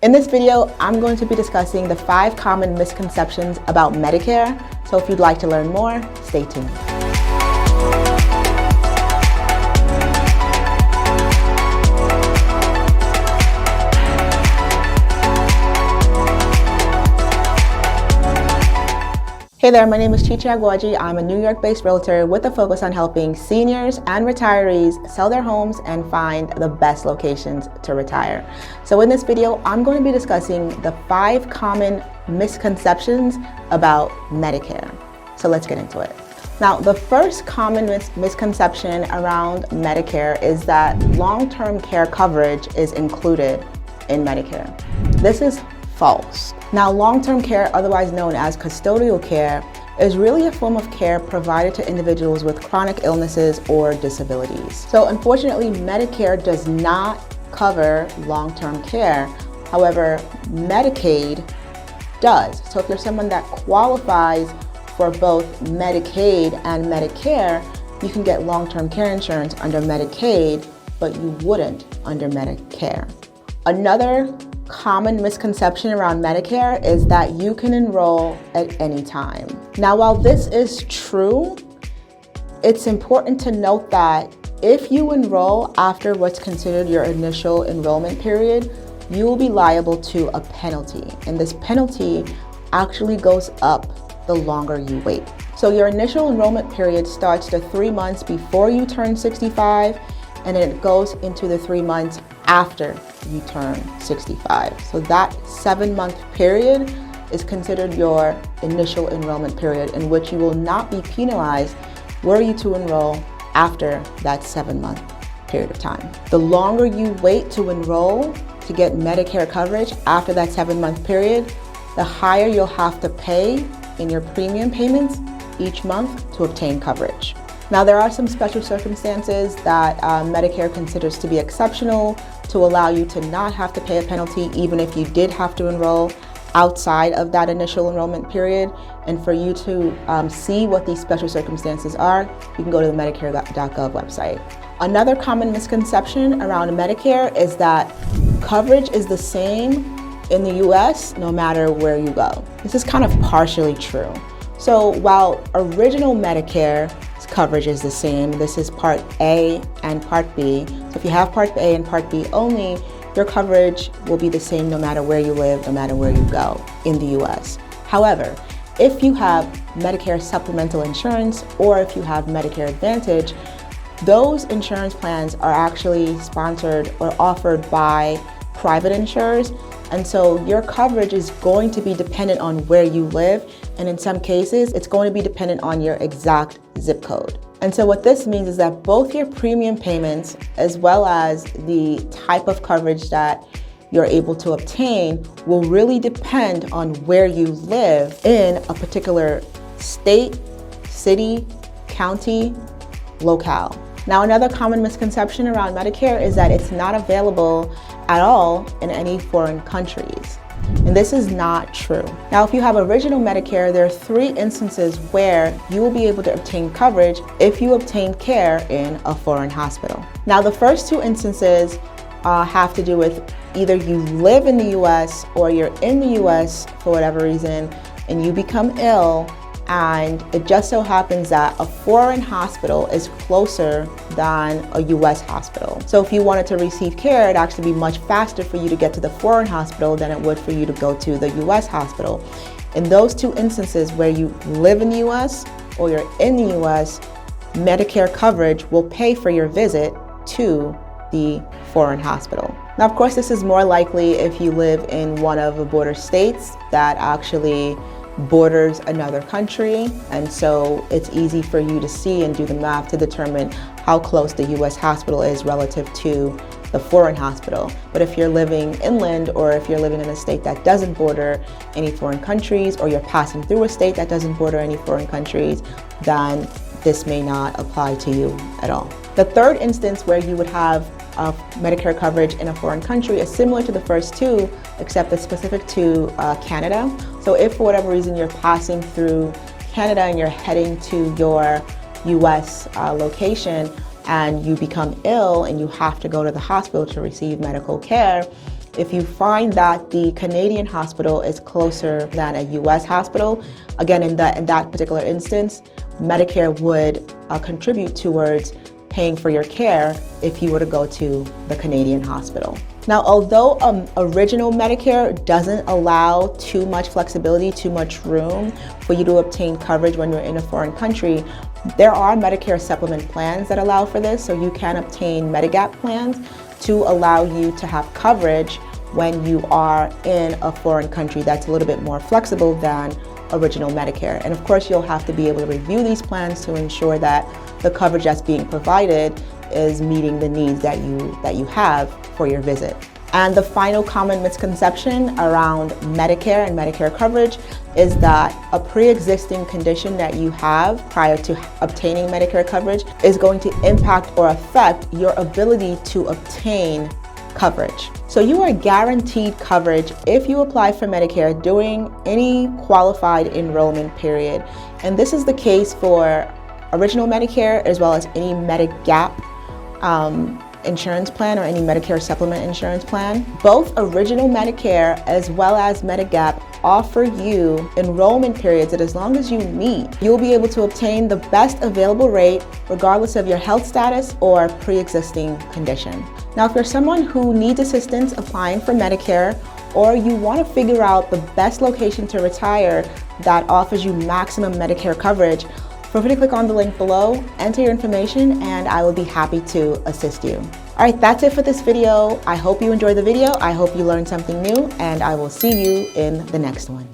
In this video, I'm going to be discussing the 5 common misconceptions about Medicare. So if you'd like to learn more, stay tuned. Hey there, my name is Chichi Aguoji. I'm a New York-based realtor with a focus on helping seniors and retirees sell their homes and find the best locations to retire. So in this video, I'm going to be discussing the 5 common misconceptions about Medicare. So let's get into it. Now, the first common misconception around Medicare is that long-term care coverage is included in Medicare. This is false. Now, long-term care, otherwise known as custodial care, is really a form of care provided to individuals with chronic illnesses or disabilities. So unfortunately, Medicare does not cover long-term care. However, Medicaid does. So if you're someone that qualifies for both Medicaid and Medicare, you can get long-term care insurance under Medicaid, but you wouldn't under Medicare. Another common misconception around Medicare is that you can enroll at any time. Now, while this is true, it's important to note that if you enroll after what's considered your initial enrollment period, you will be liable to a penalty. And this penalty actually goes up the longer you wait. So your initial enrollment period starts the 3 months before you turn 65, and then it goes into the 3 months after you turn 65. So that 7-month period is considered your initial enrollment period, in which you will not be penalized were you to enroll after that 7-month period of time. The longer you wait to enroll to get Medicare coverage after that 7-month period, the higher you'll have to pay in your premium payments each month to obtain coverage. Now, there are some special circumstances that Medicare considers to be exceptional to allow you to not have to pay a penalty even if you did have to enroll outside of that initial enrollment period. And for you to see what these special circumstances are, you can go to the Medicare.gov website. Another common misconception around Medicare is that coverage is the same in the US no matter where you go. This is kind of partially true. So while original Medicare coverage is the same, this is Part A and Part B. So if you have Part A and Part B only, your coverage will be the same no matter where you live, no matter where you go in the US. However, if you have Medicare supplemental insurance or if you have Medicare Advantage, those insurance plans are actually sponsored or offered by private insurers. And so your coverage is going to be dependent on where you live. And in some cases, it's going to be dependent on your exact zip code. And so what this means is that both your premium payments, as well as the type of coverage that you're able to obtain, will really depend on where you live in a particular state, city, county, locale. Now, another common misconception around Medicare is that it's not available at all in any foreign countries. And this is not true. Now, if you have original Medicare, there are 3 instances where you will be able to obtain coverage if you obtain care in a foreign hospital. Now, the first 2 instances have to do with either you live in the US or you're in the US for whatever reason and you become ill, and it just so happens that a foreign hospital is closer than a US hospital. So if you wanted to receive care, it'd actually be much faster for you to get to the foreign hospital than it would for you to go to the US hospital. In those 2 instances where you live in the US or you're in the US, Medicare coverage will pay for your visit to the foreign hospital. Now, of course, this is more likely if you live in one of the border states that actually borders another country, and so it's easy for you to see and do the math to determine how close the US hospital is relative to the foreign hospital. But if you're living inland or if you're living in a state that doesn't border any foreign countries, or you're passing through a state that doesn't border any foreign countries, then this may not apply to you at all. The third instance where you would have Medicare coverage in a foreign country is similar to the first 2, except it's specific to Canada. So if for whatever reason you're passing through Canada and you're heading to your US location and you become ill and you have to go to the hospital to receive medical care, If you find that the Canadian hospital is closer than a US hospital, again, in that particular instance, Medicare would contribute towards paying for your care if you were to go to the Canadian hospital. Now, although original Medicare doesn't allow too much flexibility, too much room for you to obtain coverage when you're in a foreign country, there are Medicare supplement plans that allow for this, so you can obtain Medigap plans to allow you to have coverage when you are in a foreign country that's a little bit more flexible than original Medicare. And of course, you'll have to be able to review these plans to ensure that the coverage that's being provided is meeting the needs that you have for your visit. And the final common misconception around Medicare and Medicare coverage is that a pre-existing condition that you have prior to obtaining Medicare coverage is going to impact or affect your ability to obtain coverage. So you are guaranteed coverage if you apply for Medicare during any qualified enrollment period. And this is the case for original Medicare as well as any Medigap insurance plan or any Medicare supplement insurance plan. Both original Medicare as well as Medigap offer you enrollment periods that as long as you meet, you'll be able to obtain the best available rate regardless of your health status or pre-existing condition. Now, if you're someone who needs assistance applying for Medicare, or you want to figure out the best location to retire that offers you maximum Medicare coverage, feel free to click on the link below, enter your information, and I will be happy to assist you. All right, that's it for this video. I hope you enjoyed the video. I hope you learned something new, and I will see you in the next one.